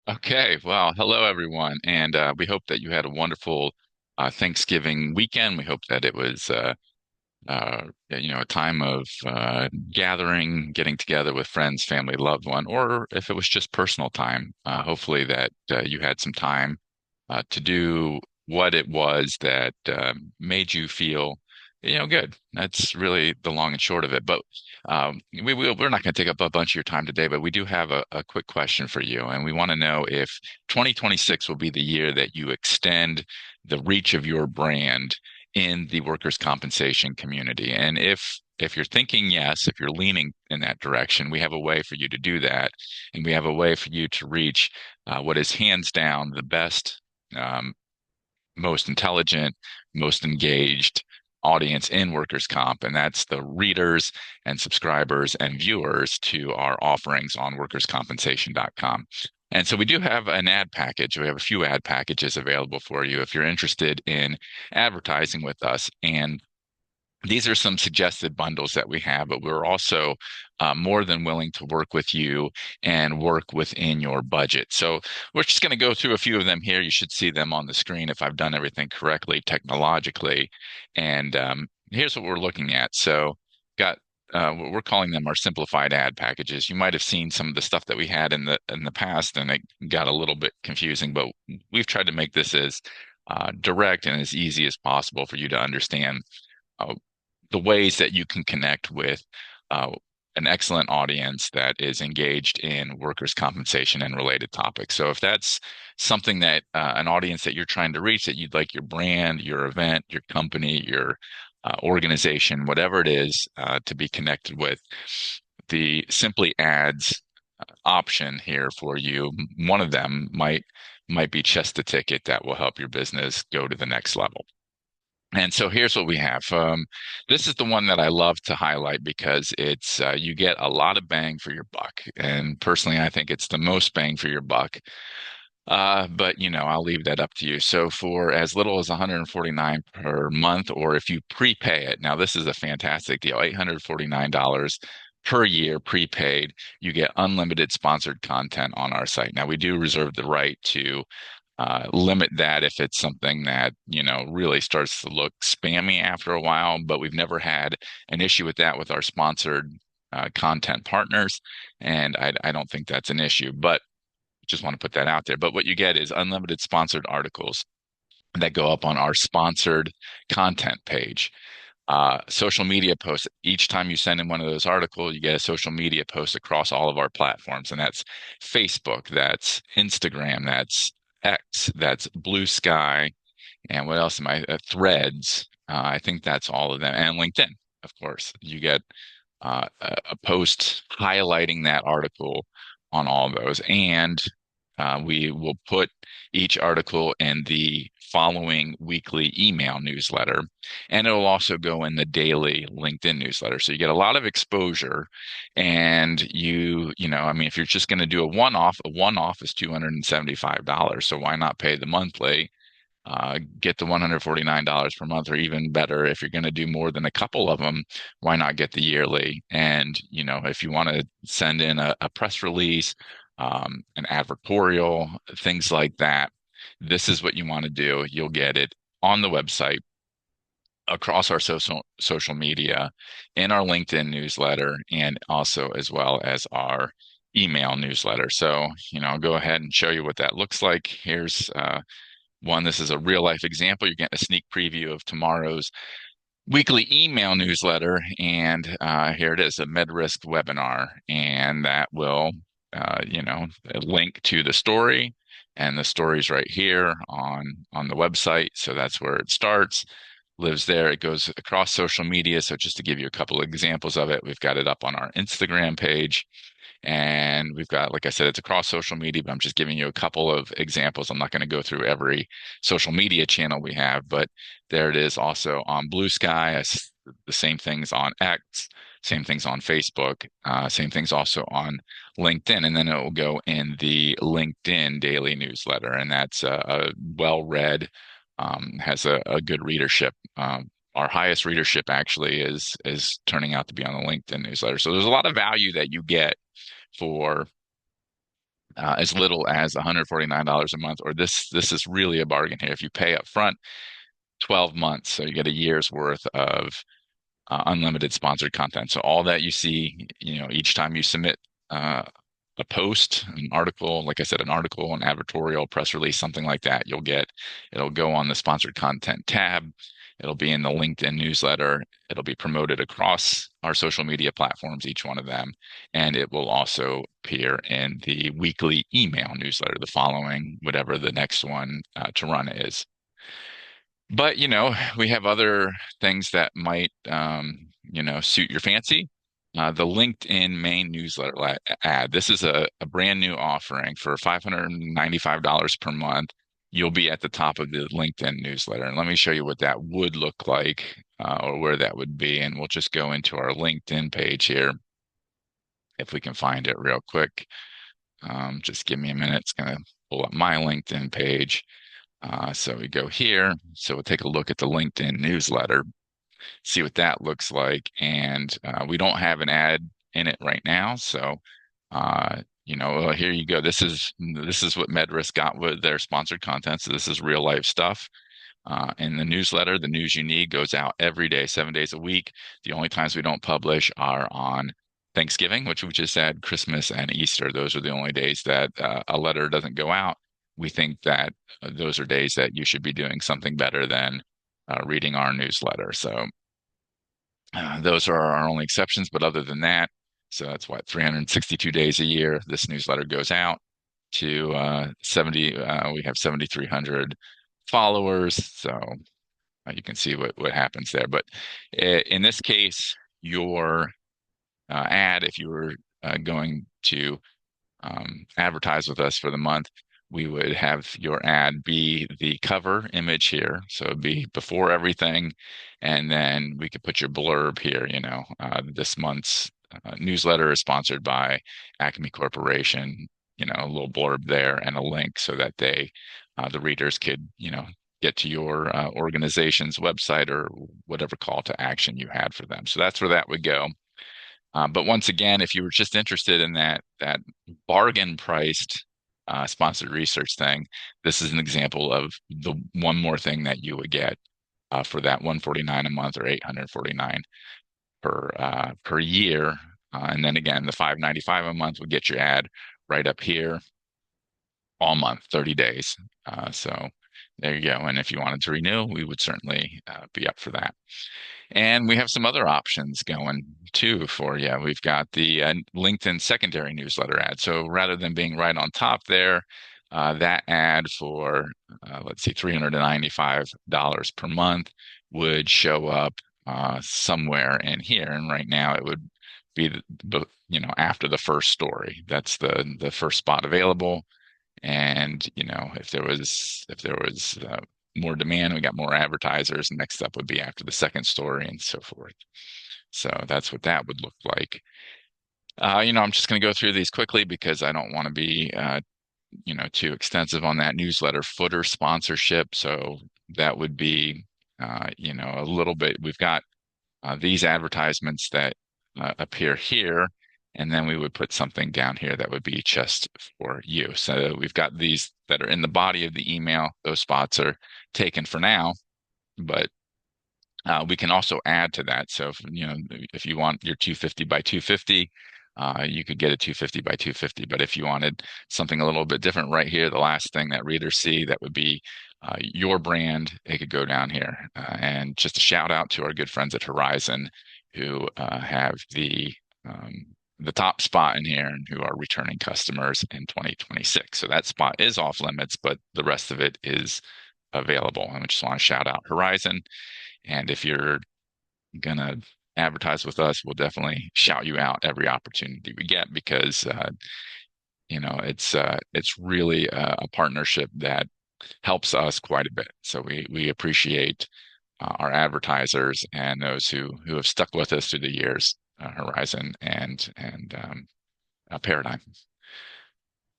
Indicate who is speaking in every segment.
Speaker 1: Okay, well, hello everyone, and we hope that you had a wonderful Thanksgiving weekend. We hope that it was, a time of gathering, getting together with friends, family, loved one, or if it was just personal time. Hopefully that you had some time to do what it was that made you feel, good. That's really the long and short of it. But we're not going to take up a bunch of your time today, but we do have a quick question for you, and we want to know if 2026 will be the year that you extend the reach of your brand in the workers' compensation community. And if you're thinking yes, if you're leaning in that direction, we have a way for you to do that, and we have a way for you to reach what is hands down the best, um, most intelligent, most engaged audience in workers' comp, and that's the readers and subscribers and viewers to our offerings on workerscompensation.com. And so we do have an ad package. We have a few ad packages available for you if you're interested in advertising with us. And these are some suggested bundles that we have, but we're also more than willing to work with you and work within your budget. So we're just going to go through a few of them here. You should see them on the screen if I've done everything correctly technologically. And here's what we're looking at. So got we're calling them our simplified ad packages. You might have seen some of the stuff that we had in the past, and it got a little bit confusing, but we've tried to make this as direct and as easy as possible for you to understand uh, the ways that you can connect with uh, an excellent audience that is engaged in workers' compensation and related topics. So if that's something that an audience that you're trying to reach, that you'd like your brand, your event, your company, your organization, whatever it is, to be connected with, the Simply Ads option here for you, one of them might be just the ticket that will help your business go to the next level. And so here's what we have. This is the one that I love to highlight because it's you get a lot of bang for your buck. And personally, I think it's the most bang for your buck. But I'll leave that up to you. So for as little as 149 per month, or if you prepay it, now this is a fantastic deal, $849 per year prepaid, you get unlimited sponsored content on our site. Now we do reserve the right to limit that if it's something that, really starts to look spammy after a while, but we've never had an issue with that with our sponsored content partners. And I don't think that's an issue, but just want to put that out there. But what you get is unlimited sponsored articles that go up on our sponsored content page. Social media posts. Each time you send in one of those articles, you get a social media post across all of our platforms, and that's Facebook, that's Instagram, that's X, that's Blue Sky, and what else am I? Threads. I think that's all of them, and LinkedIn, of course. You get a post highlighting that article on all of those, and we will put each article in the following weekly email newsletter, and it'll also go in the daily LinkedIn newsletter. So you get a lot of exposure, and I mean, if you're just going to do a one-off is $275. So why not pay the monthly? Get the $149 per month, or even better, if you're going to do more than a couple of them, why not get the yearly? And, if you want to send in a press release, an advertorial, things like that, this is what you want to do. You'll get it on the website, across our social media, in our LinkedIn newsletter, and also as well as our email newsletter. So, I'll go ahead and show you what that looks like. Here's one. This is a real life example. You're getting a sneak preview of tomorrow's weekly email newsletter. And here it is, a MedRisk webinar. And that will, link to the story. And the story's right here on the website. So that's where it starts, lives there. It goes across social media. So just to give you a couple of examples of it, we've got it up on our Instagram page. And we've got, like I said, it's across social media, but I'm just giving you a couple of examples. I'm not going to go through every social media channel we have, but there it is also on Blue Sky. The same things on X, same things on Facebook, same things also on LinkedIn. And then it will go in the LinkedIn daily newsletter. And that's a well-read, has a good readership. Our highest readership actually is turning out to be on the LinkedIn newsletter. So there's a lot of value that you get for as little as $149 a month, or this is really a bargain here. If you pay up front, 12 months, so you get a year's worth of unlimited sponsored content. So all that you see, each time you submit uh, a post, an article, like I said, an article, an advertorial, press release, something like that, it'll go on the sponsored content tab. It'll be in the LinkedIn newsletter. It'll be promoted across our social media platforms, each one of them. And it will also appear in the weekly email newsletter, the following, whatever the next one to run is. But, we have other things that might, suit your fancy. The LinkedIn main newsletter ad. This is a brand new offering for $595 per month. You'll be at the top of the LinkedIn newsletter. And let me show you what that would look like, or where that would be. And we'll just go into our LinkedIn page here if we can find it real quick. Just give me a minute. It's going to pull up my LinkedIn page. So we go here. So we'll take a look at the LinkedIn newsletter, see what that looks like. And we don't have an ad in it right now. So, here you go. This is what MedRisk got with their sponsored content. So this is real life stuff. In the newsletter, the news you need goes out every day, 7 days a week. The only times we don't publish are on Thanksgiving, which we just had, Christmas and Easter. Those are the only days that a letter doesn't go out. We think that those are days that you should be doing something better than reading our newsletter. So those are our only exceptions. But other than that, so that's what, 362 days a year, this newsletter goes out to 70. We have 7,300 followers. So you can see what happens there. But in this case, your ad, if you were going to advertise with us for the month, we would have your ad be the cover image here. So it'd be before everything. And then we could put your blurb here, this month's newsletter is sponsored by Acme Corporation, a little blurb there and a link so that the readers could, get to your organization's website or whatever call to action you had for them. So that's where that would go. But once again, if you were just interested in that bargain priced sponsored research thing, this is an example of the one more thing that you would get for that 149 a month or 849 per year. And then again, the 595 a month would get your ad right up here all month, 30 days. So there you go. And if you wanted to renew, we would certainly be up for that. And we have some other options going too for you. We've got the LinkedIn secondary newsletter ad. So rather than being right on top there, that ad for, let's see, $395 per month would show up somewhere in here. And right now it would be after the first story. That's the first spot available. And if there was more demand, we got more advertisers. Next up would be after the second story and so forth. So that's what that would look like. I'm just going to go through these quickly because I don't want to be too extensive on that newsletter footer sponsorship. So that would be a little bit. We've got these advertisements that appear here. And then we would put something down here that would be just for you. So we've got these that are in the body of the email. Those spots are taken for now, but we can also add to that. So if you want your 250 by 250, you could get a 250 by 250. But if you wanted something a little bit different right here, the last thing that readers see, that would be your brand. It could go down here. And just a shout out to our good friends at Horizon who have the top spot in here and who are returning customers in 2026. So that spot is off limits, but the rest of it is available. And I just want to shout out Horizon. And if you're going to advertise with us, we'll definitely shout you out every opportunity we get because, it's really a partnership that helps us quite a bit. So we appreciate our advertisers and those who have stuck with us through the years. Horizon and Paradigm.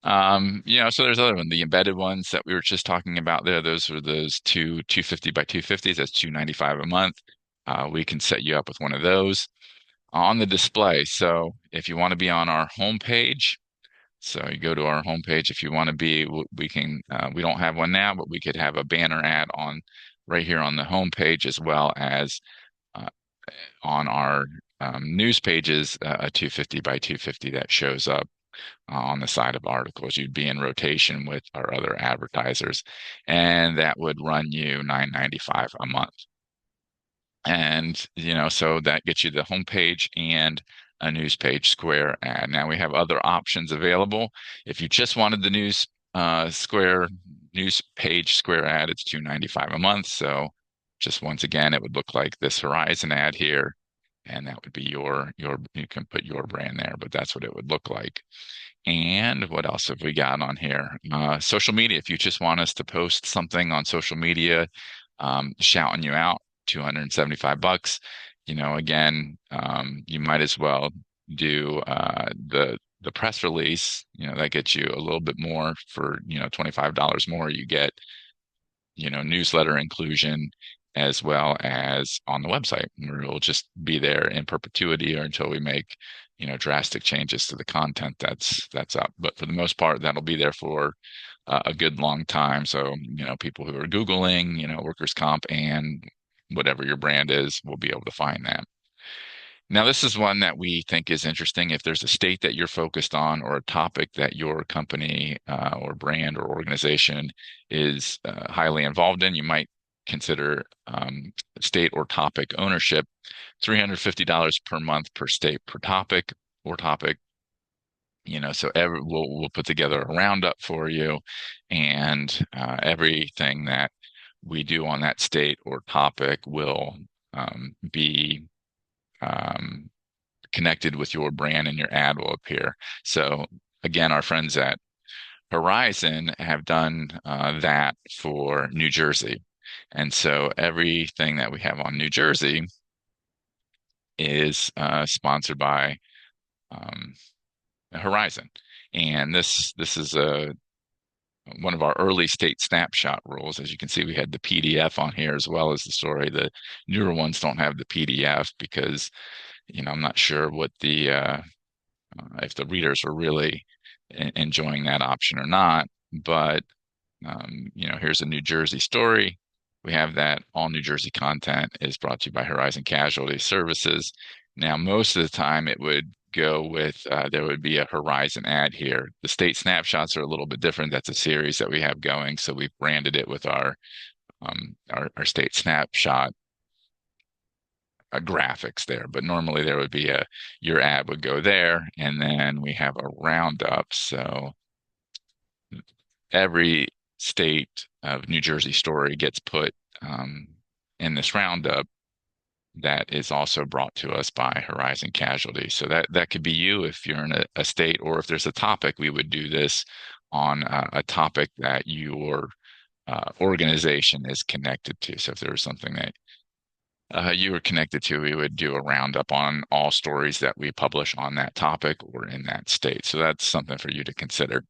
Speaker 1: So there's other one, the embedded ones that we were just talking about there. Those are those 250 by 250s. That's $295 a month. We can set you up with one of those on the display. So if you want to be on our homepage, So you go to our homepage if you want to be. We can. We don't have one now, but we could have a banner ad on right here on the homepage as well as uh, on our news pages, a 250 by 250 that shows up on the side of articles. You'd be in rotation with our other advertisers, and that would run you $9.95 a month. And, so that gets you the homepage and a news page square ad. Now we have other options available. If you just wanted the news page square ad, it's $2.95 a month. So just once again, it would look like this Horizon ad here, and that would be you can put your brand there, but that's what it would look like. And what else have we got on here? Social media. If you just want us to post something on social media, shouting you out, $275. Again, you might as well do the press release. That gets you a little bit more for, $25 more. You get newsletter inclusion as well as on the website, where it'll just be there in perpetuity or until we make, drastic changes to the content that's up. But for the most part, that'll be there for a good long time. So, people who are Googling, workers' comp and whatever your brand is will be able to find that. Now, this is one that we think is interesting. If there's a state that you're focused on or a topic that your company or brand or organization is highly involved in, you might consider state or topic ownership. $350 per month per state per topic or topic. So we'll put together a roundup for you, and everything that we do on that state or topic will be um, connected with your brand, and your ad will appear. So again, our friends at Horizon have done that for New Jersey. And so everything that we have on New Jersey is sponsored by um, Horizon. And this is one of our early state snapshot rules. As you can see, we had the PDF on here as well as the story. The newer ones don't have the PDF because, I'm not sure what if the readers are really enjoying that option or not. But here's a New Jersey story. We have that. All New Jersey content is brought to you by Horizon Casualty Services. Now, most of the time it would go with, there would be a Horizon ad here. The state snapshots are a little bit different. That's a series that we have going. So we've branded it with our state snapshot graphics there. But normally there would be your ad would go there, and then we have a roundup. So every state of New Jersey story gets put in this roundup that is also brought to us by Horizon Casualty. So that could be you if you're in a state, or if there's a topic, we would do this on a topic that your organization is connected to. So if there was something that you were connected to, we would do a roundup on all stories that we publish on that topic or in that state. So that's something for you to consider.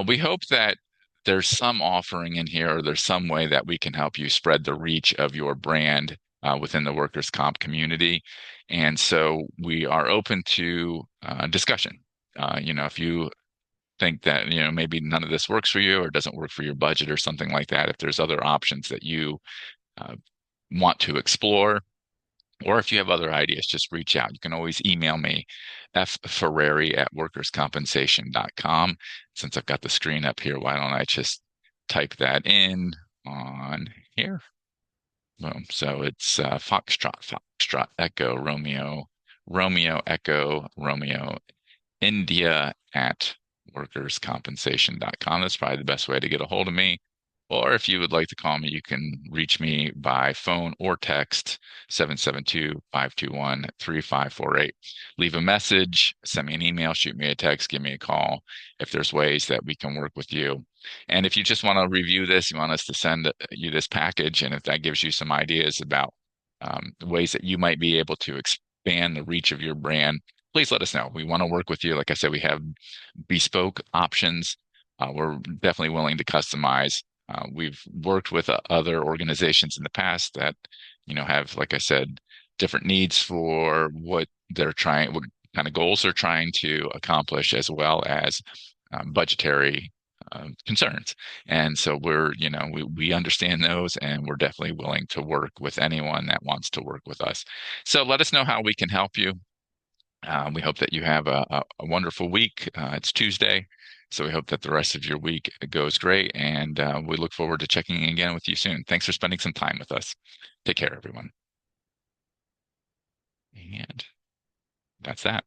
Speaker 1: We hope that there's some offering in here, or there's some way that we can help you spread the reach of your brand within the workers' comp community. And so we are open to discussion. If you think that, maybe none of this works for you or doesn't work for your budget or something like that, if there's other options that you want to explore, or if you have other ideas, just reach out. You can always email me, fferrari@workerscompensation.com. Since I've got the screen up here, why don't I just type that in on here? Boom. So it's Foxtrot, Echo, Romeo, Echo, Romeo, India at workerscompensation.com. That's probably the best way to get a hold of me. Or if you would like to call me, you can reach me by phone or text, 772-521-3548. Leave a message, send me an email, shoot me a text, give me a call if there's ways that we can work with you. And if you just want to review this, you want us to send you this package, and if that gives you some ideas about ways that you might be able to expand the reach of your brand, please let us know. We want to work with you. Like I said, we have bespoke options. We're definitely willing to customize. We've worked with other organizations in the past that, have, like I said, different needs for what they're trying, what kind of goals they're trying to accomplish, as well as budgetary concerns. And so we understand those, and we're definitely willing to work with anyone that wants to work with us. So let us know how we can help you. We hope that you have a wonderful week. It's Tuesday, so we hope that the rest of your week goes great, and we look forward to checking in again with you soon. Thanks for spending some time with us. Take care, everyone. And that's that.